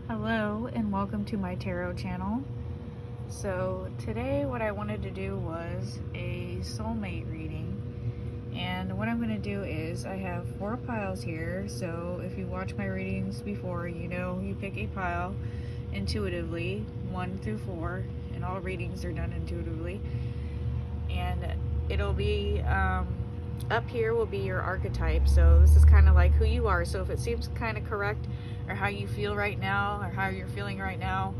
Hello and welcome to my tarot channel. So today what I wanted to do was a soulmate reading, and what I'm going to do is I have 4 piles here. So if you watch my readings before, you know you pick a pile intuitively 1 through 4, and all readings are done intuitively, and it'll be up here will be your archetype. So this is kind of like who you are. So if it seems kind of correct, or how you feel right now, or how you're feeling right now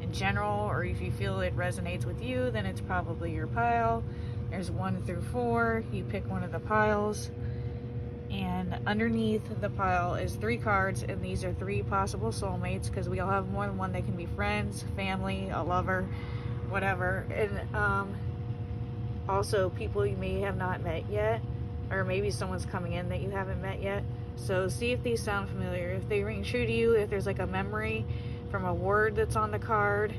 in general, or if you feel it resonates with you, then it's probably your pile. There's 1 through 4. You pick one of the piles, and underneath the pile is 3 cards, and these are 3 possible soulmates, because we all have more than one. They can be friends, family, a lover, whatever. And also people you may have not met yet, or maybe someone's coming in that you haven't met yet. So see if these sound familiar, if they ring true to you, if there's like a memory from a word that's on the card,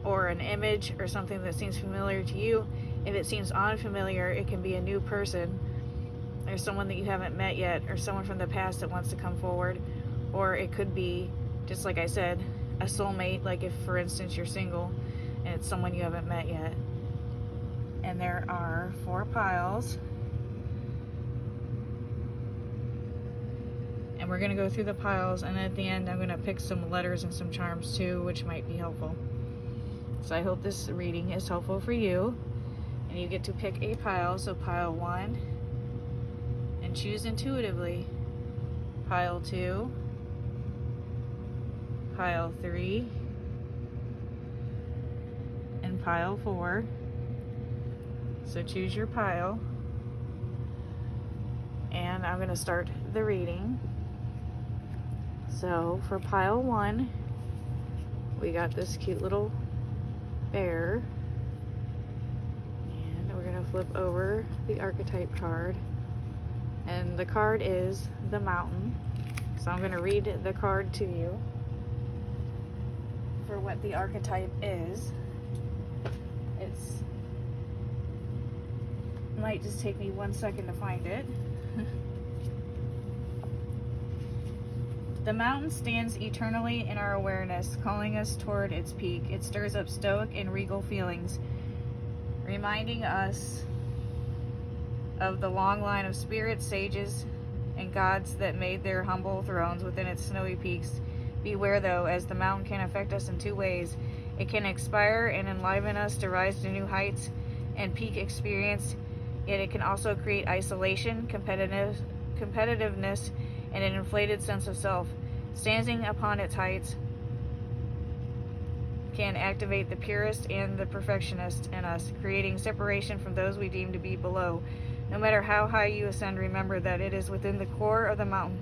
or an image or something that seems familiar to you. If it seems unfamiliar, it can be a new person, or someone that you haven't met yet, or someone from the past that wants to come forward. Or it could be, just like I said, a soulmate, like if for instance you're single and it's someone you haven't met yet. And there are 4 piles. And we're going to go through the piles, and at the end I'm going to pick some letters and some charms too, which might be helpful. So I hope this reading is helpful for you. And you get to pick a pile. So pile 1, and choose intuitively. Pile 2, pile 3, and pile 4. So choose your pile, and I'm going to start the reading. So for pile 1, we got this cute little bear, and we're going to flip over the archetype card, and the card is the Mountain. So I'm going to read the card to you for what the archetype is. It's might just take me 1 second to find it. The mountain stands eternally in our awareness, calling us toward its peak. It stirs up stoic and regal feelings, reminding us of the long line of spirits, sages, and gods that made their humble thrones within its snowy peaks. Beware though, as the mountain can affect us in 2 ways. It can inspire and enliven us to rise to new heights and peak experience, yet it can also create isolation, competitiveness, and an inflated sense of self. Standing upon its heights can activate the purist and the perfectionist in us, creating separation from those we deem to be below. No matter how high you ascend, remember that it is within the core of the mountain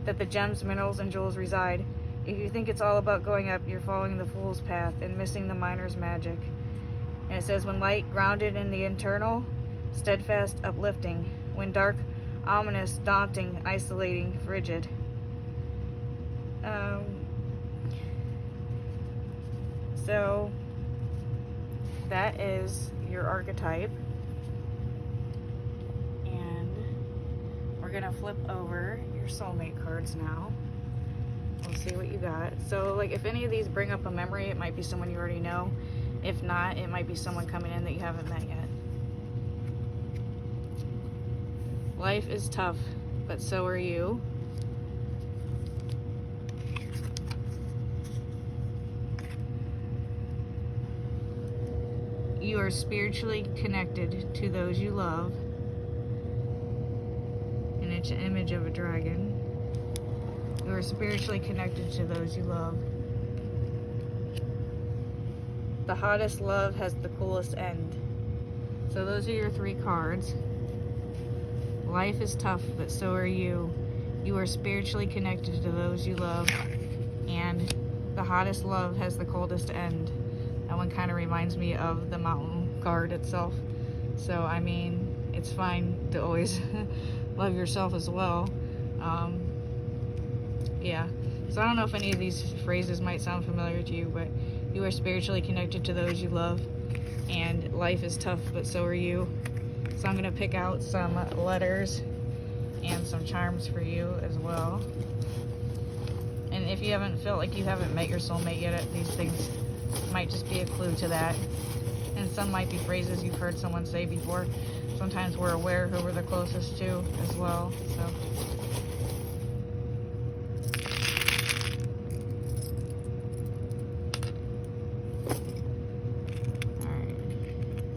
that the gems, minerals, and jewels reside. If you think it's all about going up, you're following the fool's path and missing the miner's magic. And it says, when light, grounded in the internal, steadfast, uplifting. When dark, ominous, daunting, isolating, frigid. So that is your archetype, and we're gonna flip over your soulmate cards now. We'll see what you got. So like if any of these bring up a memory, it might be someone you already know. If not, it might be someone coming in that you haven't met yet. Life is tough, but so are you. You are spiritually connected to those you love. And it's an image of a dragon. You are spiritually connected to those you love. The hottest love has the coolest end. So those are your 3 cards. Life is tough, but so are you. You are spiritually connected to those you love. And the hottest love has the coldest end. That one kind of reminds me of the Mountain card itself. So, I mean, it's fine to always love yourself as well. Yeah. So I don't know if any of these phrases might sound familiar to you, but you are spiritually connected to those you love. And life is tough, but so are you. So I'm going to pick out some letters and some charms for you as well. And And if you haven't felt like you haven't met your soulmate yet, these things might just be a clue to that. And some might be phrases you've heard someone say before. Sometimes we're aware who we're the closest to as well. So. Alright.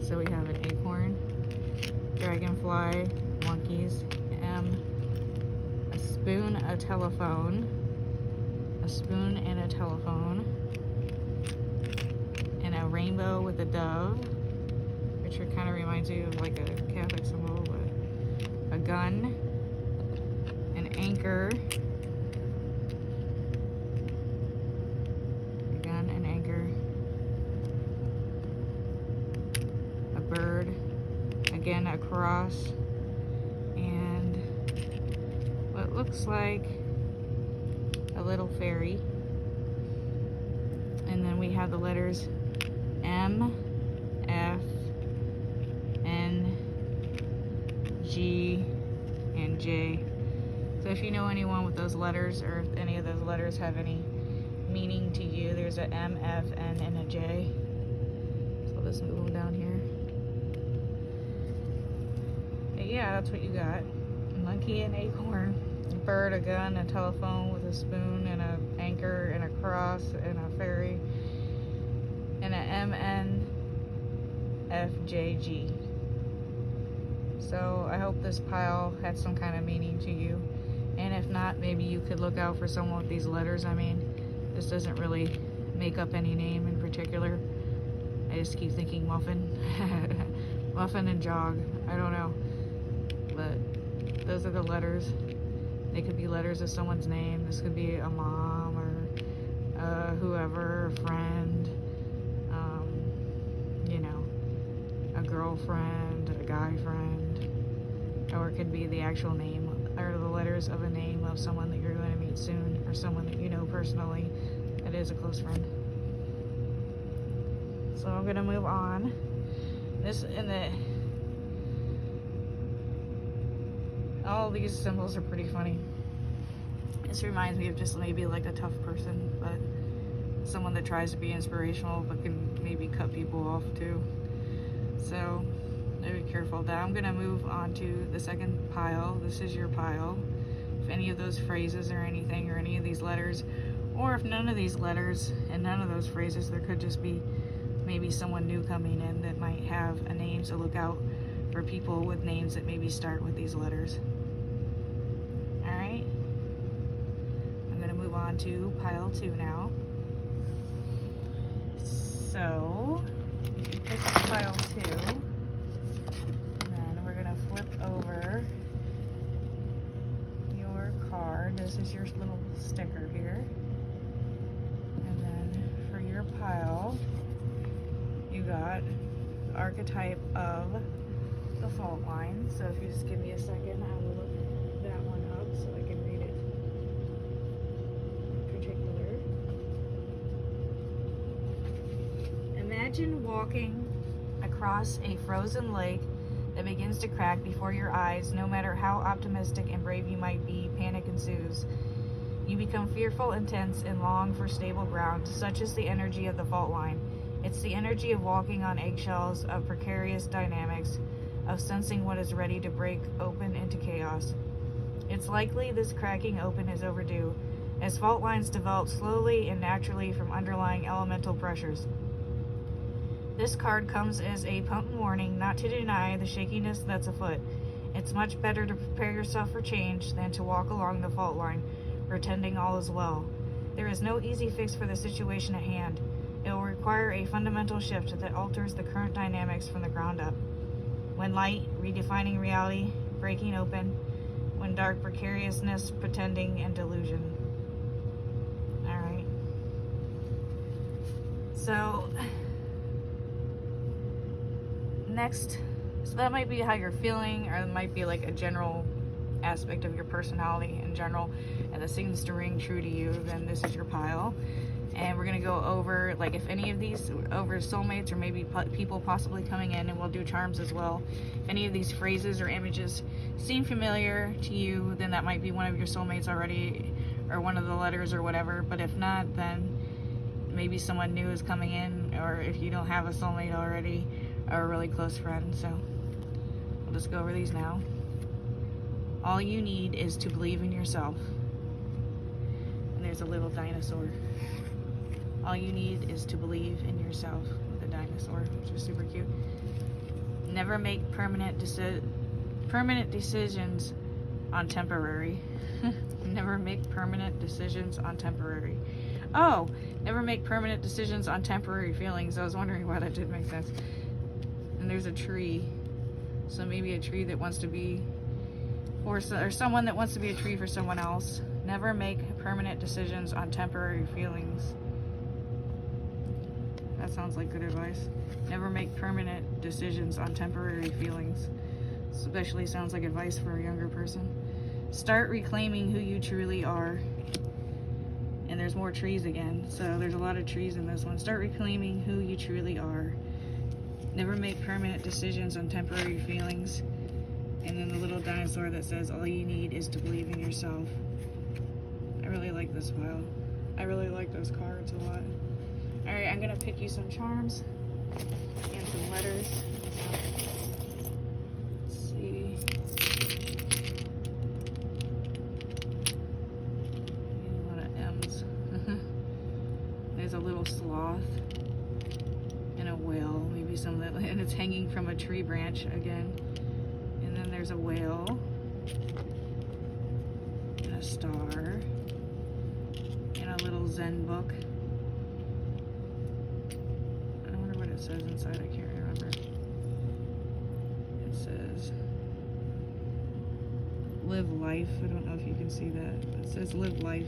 So we have an acorn, dragonfly, monkeys, a spoon, a telephone, a spoon and a telephone, and a rainbow with a dove, which kind of reminds you of like a Catholic symbol, but a gun, an anchor, a bird, again a cross, and what looks like a little fairy. And then we have the letters M, F, N, G, and J. So if you know anyone with those letters, or if any of those letters have any meaning to you, there's a M, F, N, and a J. So let's move them down here. But yeah, that's what you got. A monkey, an acorn, a bird, a gun, a telephone with a spoon, and an anchor, and a cross, and a fairy, and a MNFJG. So I hope this pile had some kind of meaning to you. And if not, maybe you could look out for someone with these letters. I mean, this doesn't really make up any name in particular. I just keep thinking muffin. Muffin and jog. I don't know. But those are the letters. They could be letters of someone's name. This could be a mom or whoever, a friend, you know, a girlfriend, a guy friend, or it could be the actual name or the letters of a name of someone that you're going to meet soon, or someone that you know personally that is a close friend. So I'm going to move on. All these symbols are pretty funny. This reminds me of just maybe like a tough person, but someone that tries to be inspirational but can maybe cut people off too. So be careful of that. I'm going to move on to the second pile. This is your pile. If any of those phrases or anything, or any of these letters, or if none of these letters and none of those phrases, there could just be maybe someone new coming in that might have a name, so look out for people with names that maybe start with these letters. Alright, I'm going to move on to pile 2 now. So, this is pile 2, and then we're going to flip over your card. This is your little sticker here. And then for your pile, you got the archetype of the fault line. So if you just give me a second, I will look that one up so I can read it in particular. Imagine walking across a frozen lake that begins to crack before your eyes. No matter how optimistic and brave you might be, panic ensues. You become fearful and tense and long for stable ground. Such is the energy of the fault line. It's the energy of walking on eggshells, of precarious dynamics, of sensing what is ready to break open into chaos. It's likely this cracking open is overdue, as fault lines develop slowly and naturally from underlying elemental pressures. This card comes as a potent warning not to deny the shakiness that's afoot. It's much better to prepare yourself for change than to walk along the fault line, pretending all is well. There is no easy fix for the situation at hand. It will require a fundamental shift that alters the current dynamics from the ground up. When light, redefining reality, breaking open. When dark, precariousness, pretending, and delusion. Alright. So, next, so that might be how you're feeling, or it might be like a general aspect of your personality in general, and that seems to ring true to you. Then this is your pile. And we're going to go over, like, if any of these, over soulmates, or maybe people possibly coming in, and we'll do charms as well. If any of these phrases or images seem familiar to you, then that might be one of your soulmates already, or one of the letters or whatever. But if not, then maybe someone new is coming in, or if you don't have a soulmate already, or a really close friend. So we'll just go over these now. All you need is to believe in yourself. And there's a little dinosaur. All you need is to believe in yourself with a dinosaur, which is super cute. Never make permanent decisions on temporary. Never make permanent decisions on temporary. Oh, never make permanent decisions on temporary feelings. I was wondering why that didn't make sense. And there's a tree. So maybe a tree that wants to be, or someone that wants to be a tree for someone else. Never make permanent decisions on temporary feelings. That sounds like good advice. Never make permanent decisions on temporary feelings. Especially sounds like advice for a younger person. Start reclaiming who you truly are. And there's more trees again. So there's a lot of trees in this one. Start reclaiming who you truly are. Never make permanent decisions on temporary feelings. And then the little dinosaur that says all you need is to believe in yourself. I really like this pile. I really like those cards a lot. Alright, I'm gonna pick you some charms and some letters. Let's see. A lot of M's. There's a little sloth and a whale. Maybe some that, and it's hanging from a tree branch again. And then there's a whale and a star and a little Zen book. It says inside, I can't remember. It says live life. I don't know if you can see that. It says live life.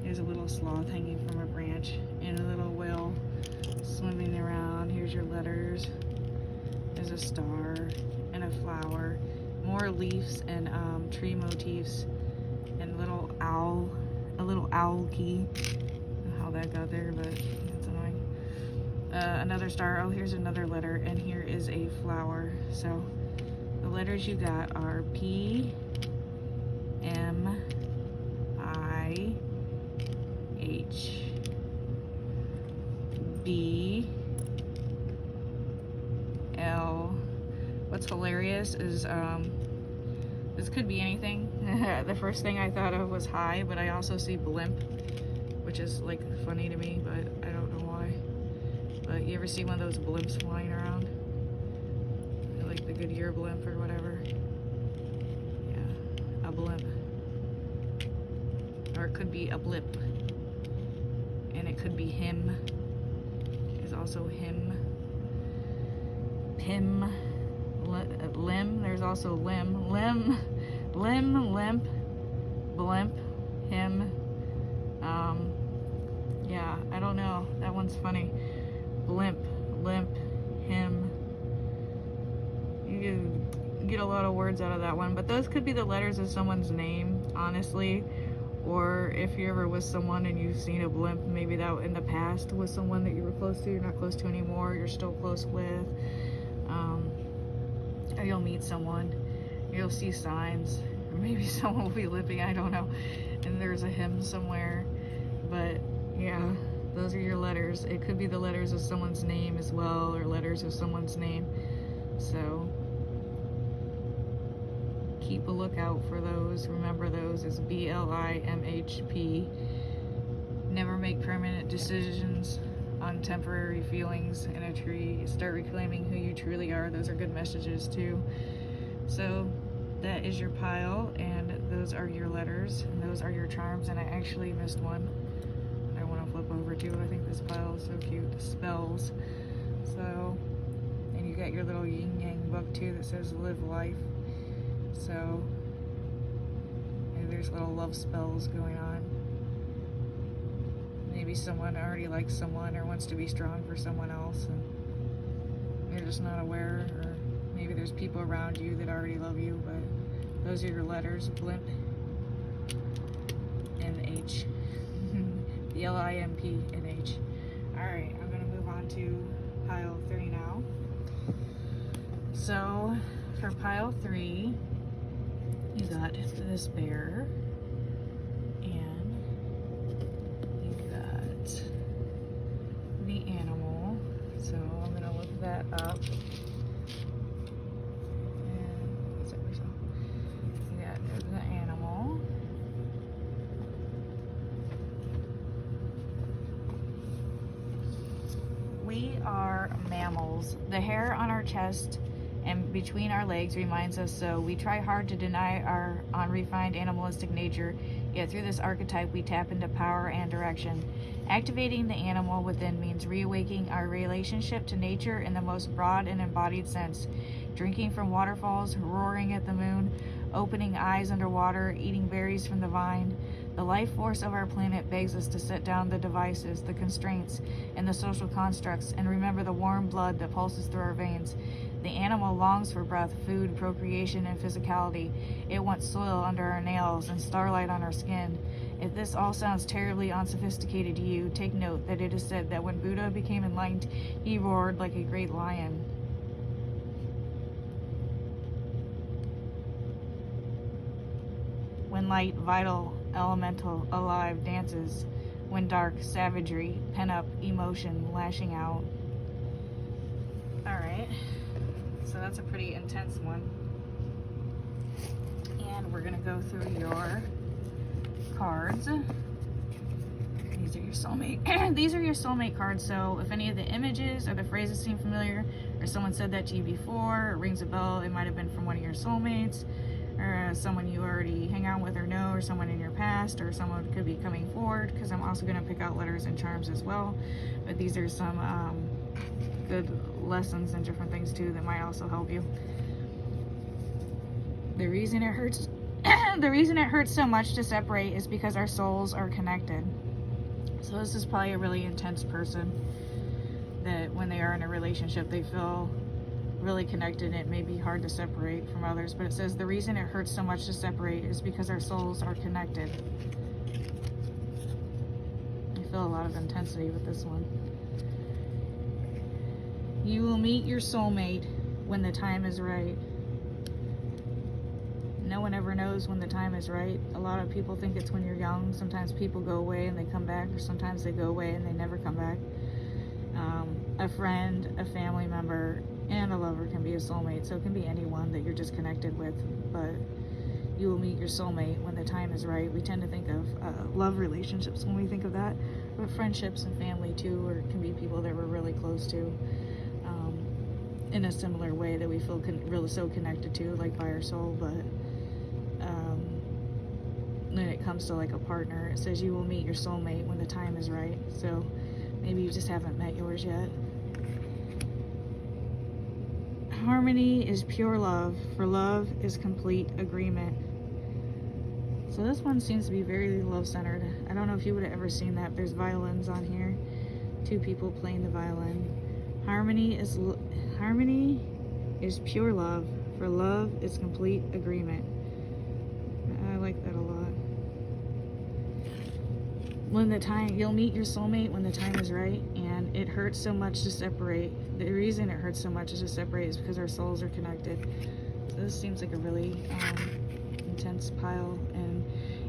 There's a little sloth hanging from a branch and a little whale swimming around. Here's your letters. There's a star and a flower, more leaves and tree motifs, and a little owl key. I don't know how that got there, but it's annoying. Another star. Oh, here's another letter, and here is a flower. So the letters you got are P, M, I, H, B, L. What's hilarious is this could be anything. The first thing I thought of was high, but I also see blimp, which is like funny to me, but I don't know why. But you ever see one of those blimps flying around? Like the Goodyear blimp or whatever. Yeah, a blimp. Or it could be a blip. And it could be him. There's also him. Pim. Limb. There's also limb. Limb. Limp. Blimp. Him. Yeah, I don't know. That one's funny. Blimp, limp, him. You get a lot of words out of that one, but those could be the letters of someone's name, honestly. Or if you're ever with someone and you've seen a blimp, maybe that in the past was someone that you were close to, you're not close to anymore, you're still close with. Or you'll meet someone, you'll see signs, or maybe someone will be limping, I don't know, and there's a hymn somewhere. But yeah, those are your letters. It could be the letters of someone's name as well, or letters of someone's name. So keep a lookout for those. Remember, those is BLIMHP. Never make permanent decisions on temporary feelings in a tree. Start reclaiming who you truly are. Those are good messages too. So that is your pile, and those are your letters, and those are your charms. And I actually missed one I want to flip over to. I think this pile is so cute. Spells. So, and you got your little yin yang book too that says live life. So maybe there's little love spells going on. Maybe someone already likes someone or wants to be strong for someone else, and you're just not aware. Or maybe there's people around you that already love you, but those are your letters. Blimp and H. B-L-I-M-P and H. Alright, I'm going to move on to pile 3 now. So for pile 3, you got this bear and that up. And what's it we saw? Yeah, there's the animal. We are mammals. The hair on our chest and between our legs reminds us so. We try hard to deny our unrefined animalistic nature, yet through this archetype we tap into power and direction. Activating the animal within means reawakening our relationship to nature in the most broad and embodied sense. Drinking from waterfalls, roaring at the moon, opening eyes underwater, eating berries from the vine. The life force of our planet begs us to set down the devices, the constraints, and the social constructs, and remember the warm blood that pulses through our veins. The animal longs for breath, food, procreation, and physicality. It wants soil under our nails and starlight on our skin. If this all sounds terribly unsophisticated to you, take note that it is said that when Buddha became enlightened, he roared like a great lion. When light, vital, elemental, alive, dances. When dark, savagery, pent-up emotion, lashing out. Alright, so that's a pretty intense one. And we're going to go through your cards. These are your soulmate. These are your soulmate cards, so if any of the images or the phrases seem familiar, or someone said that to you before, or rings a bell, it might have been from one of your soulmates, or someone you already hang out with or know, or someone in your past, or someone could be coming forward, because I'm also going to pick out letters and charms as well. But these are some good lessons and different things too that might also help you. The reason it hurts the reason it hurts so much to separate is because our souls are connected. So this is probably a really intense person that when they are in a relationship they feel really connected and it may be hard to separate from others. But it says the reason it hurts so much to separate is because our souls are connected. I feel a lot of intensity with this one. You will meet your soulmate when the time is right. No one ever knows when the time is right. A lot of people think it's when you're young. Sometimes people go away and they come back, or sometimes they go away and they never come back. A friend, a family member, and a lover can be a soulmate. So it can be anyone that you're just connected with, but you will meet your soulmate when the time is right. We tend to think of love relationships when we think of that, but friendships and family too, or it can be people that we're really close to in a similar way that we feel really so connected to, like by our soul. But when it comes to like a partner, it says you will meet your soulmate when the time is right. So maybe you just haven't met yours yet. Harmony is pure love, for love is complete agreement. So this one seems to be very love-centered. I don't know if you would have ever seen that. There's violins on here. Two people playing the violin. Harmony is pure love, for love is complete agreement. I like that a lot. You'll meet your soulmate when the time is right, and it hurts so much to separate. The reason it hurts so much to separate is because our souls are connected. So this seems like a really intense pile, and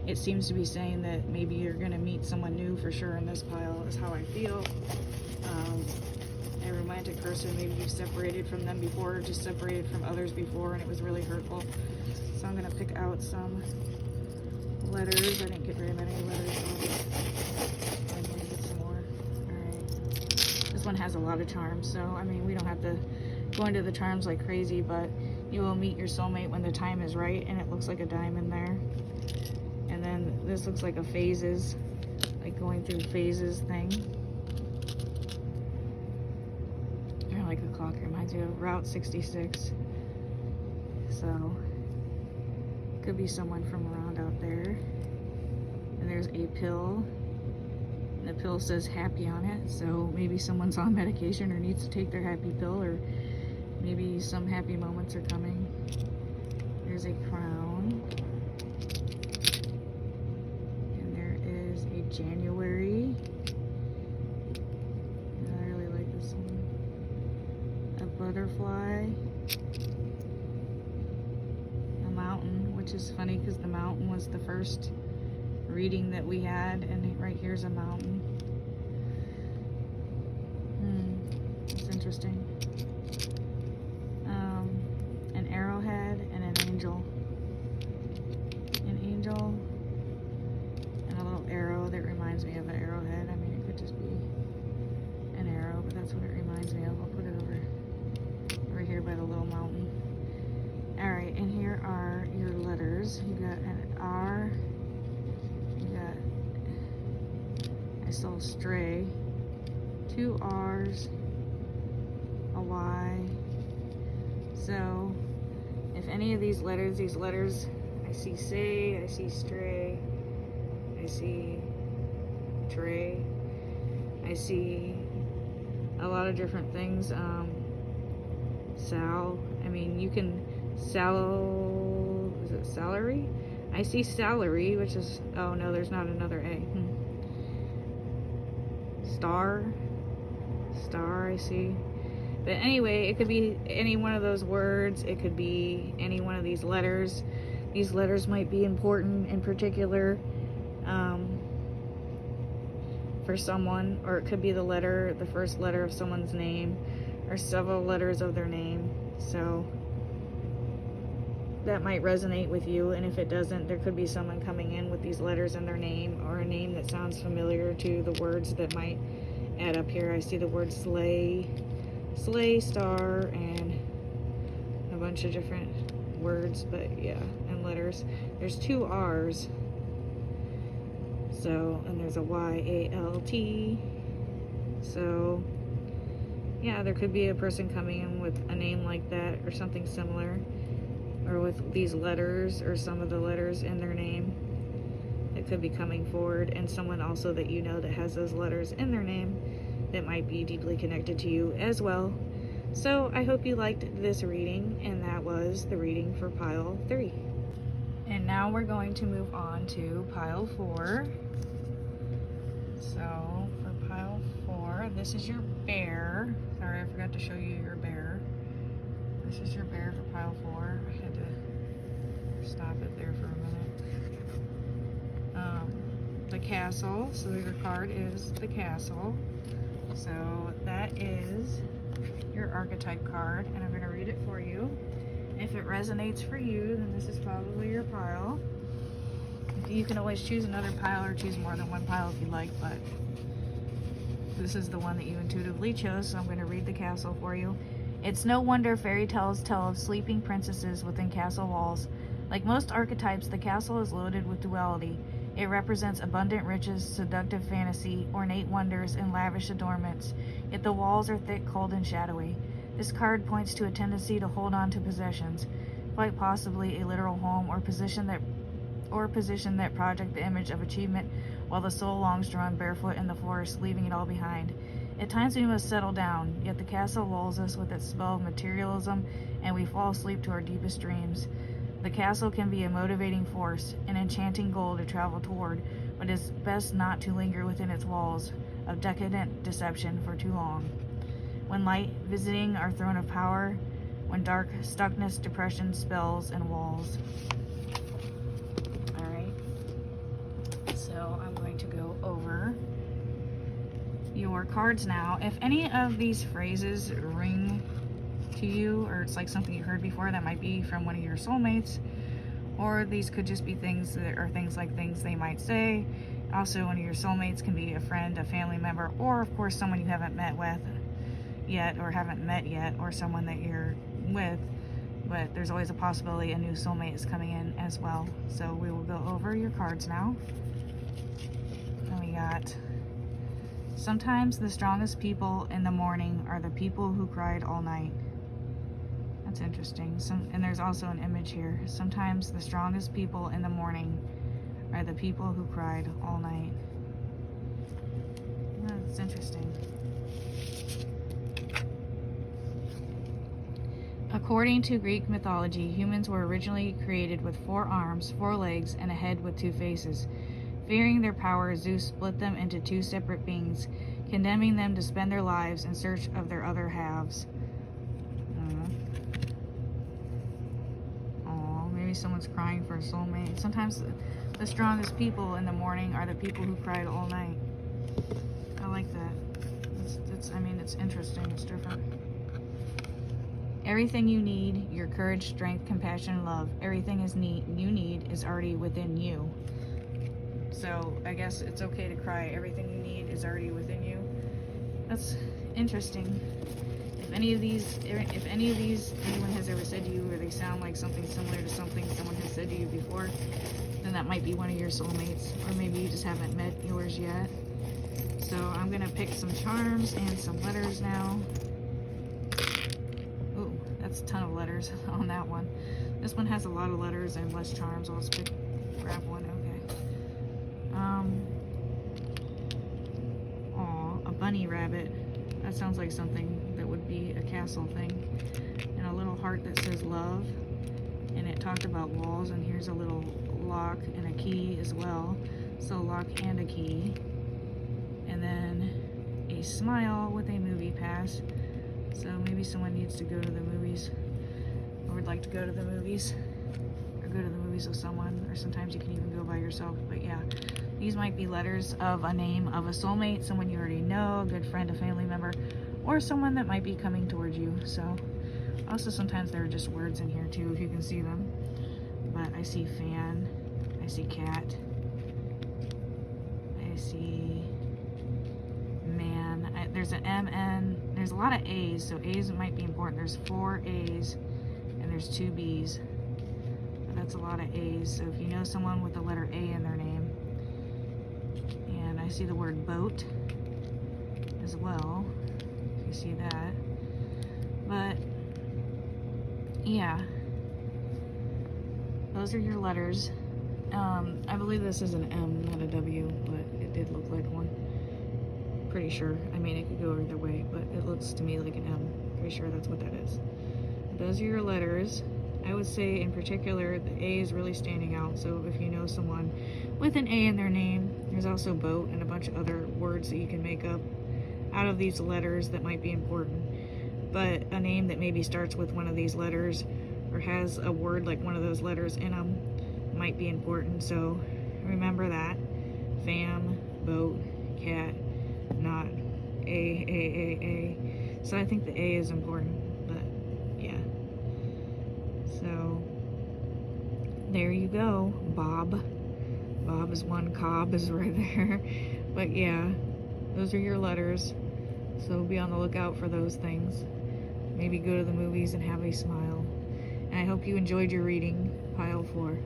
it seems to be saying that maybe you're going to meet someone new for sure in this pile, is how I feel. A romantic person, maybe you've separated from them before, or just separated from others before, and it was really hurtful. So I'm going to pick out some letters. I didn't get very many letters, so I'm going to get some more. Alright. This one has a lot of charms, so I mean, we don't have to go into the charms like crazy, but you will meet your soulmate when the time is right, and it looks like a diamond there. And then this looks like a phases, like going through phases thing. Or like a clock, reminds you of Route 66. So could be someone from around out there. And there's a pill. And the pill says happy on it, so maybe someone's on medication or needs to take their happy pill, or maybe some happy moments are coming. There's a crown. And there is a January. I really like this one. A butterfly. Which is funny because the mountain was the first reading that we had, and right here's a mountain. It's interesting. stray, 2 R's, a Y. So if any of these letters, I see say, I see stray, I see tray, I see a lot of different things. Sal, I mean, you can is it salary? I see salary, which is, oh no, there's not another A. Star, I see. But anyway, it could be any one of those words. It could be any one of these letters. These letters might be important in particular for someone, or it could be the first letter of someone's name, or several letters of their name. So that might resonate with you, and if it doesn't, there could be someone coming in with these letters in their name, or a name that sounds familiar to the words that might add up here. I see the word sleigh, star, and a bunch of different words, but yeah, and letters. There's 2 R's. So, and there's a Y-A-L-T. So, yeah, there could be a person coming in with a name like that or something similar, or with these letters or some of the letters in their name that could be coming forward, and someone also that you know that has those letters in their name that might be deeply connected to you as well. So I hope you liked this reading, and that was the reading for pile 3. And now we're going to move on to pile 4. So for pile 4, this is your bear. Sorry, I forgot to show you your bear. This is your bear for pile 4. I had to stop it there for a minute. The castle. So your card is the castle. So that is your archetype card, and I'm going to read it for you. If it resonates for you, then this is probably your pile. You can always choose another pile or choose more than one pile if you like, but this is the one that you intuitively chose, so I'm going to read the castle for you. It's no wonder fairy tales tell of sleeping princesses within castle walls. Like most archetypes, the castle is loaded with duality. It represents abundant riches, seductive fantasy, ornate wonders, and lavish adornments. Yet the walls are thick, cold, and shadowy. This card points to a tendency to hold on to possessions, quite possibly a literal home or position that project the image of achievement, while the soul longs to run barefoot in the forest, leaving it all behind. At times we must settle down, yet the castle lulls us with its spell of materialism, and we fall asleep to our deepest dreams. The castle can be a motivating force, an enchanting goal to travel toward, but it's best not to linger within its walls of decadent deception for too long. When light visiting our throne of power, when dark stuckness, depression, spells, and walls. Alright, so I'm going to go over your cards now. If any of these phrases ring to you, or it's like something you heard before, that might be from one of your soulmates, or these could just be things that are things they might say. Also, one of your soulmates can be a friend, a family member, or of course someone you haven't met with yet, or haven't met yet, or someone that you're with, but there's always a possibility a new soulmate is coming in as well. So we will go over your cards now. And we got, sometimes the strongest people in the morning are the people who cried all night. That's interesting. And there's also an image here. Sometimes the strongest people in the morning are the people who cried all night. That's interesting. According to Greek mythology, humans were originally created with 4 arms, 4 legs, and a head with 2 faces. Fearing their power, Zeus split them into 2 separate beings, condemning them to spend their lives in search of their other halves. Maybe someone's crying for a soulmate. Sometimes the strongest people in the morning are the people who cried all night. I like that. I mean, it's interesting. It's different. Everything you need, your courage, strength, compassion, and love, everything you need is already within you. So I guess it's okay to cry. Everything you need is already within you. That's interesting. If any of these anyone has ever said to you, or they sound like something similar to something someone has said to you before, then that might be one of your soulmates, or maybe you just haven't met yours yet. So I'm gonna pick some charms and some letters now. Ooh, that's a ton of letters on that one. This one has a lot of letters and less charms. I'll just grab one. Okay. Aw, a bunny rabbit. That sounds like something that would be a castle thing. And a little heart that says love. And it talked about walls, and here's a little lock and a key as well. So lock and a key. And then a smile with a movie pass. So maybe someone needs to go to the movies, or would like to go to the movies, or go to the movies with someone, or sometimes you can even go by yourself. But yeah, these might be letters of a name of a soulmate, someone you already know, a good friend, a family member, or someone that might be coming towards you. So also sometimes there are just words in here too, if you can see them. But I see fan, I see cat, I see man, there's an M, N, there's a lot of A's, so A's might be important. There's 4 A's and there's 2 B's. But that's a lot of A's, so if you know someone with the letter A in their name. And I see the word boat as well, if you see that. But yeah, those are your letters. I believe this is an M, not a W, but it did look like one. Pretty sure. I mean, it could go either way, but it looks to me like an M. Pretty sure that's what that is. Those are your letters. I would say in particular, the A is really standing out. So if you know someone with an A in their name, there's also boat and a bunch of other words that you can make up out of these letters that might be important. But a name that maybe starts with one of these letters or has a word like one of those letters in them might be important. So remember that. Fam, boat, cat, not A. So I think the A is important, but yeah. So there you go. Bob is one, Cobb is right there. But yeah, those are your letters. So be on the lookout for those things. Maybe go to the movies and have a smile. And I hope you enjoyed your reading, Pile 4.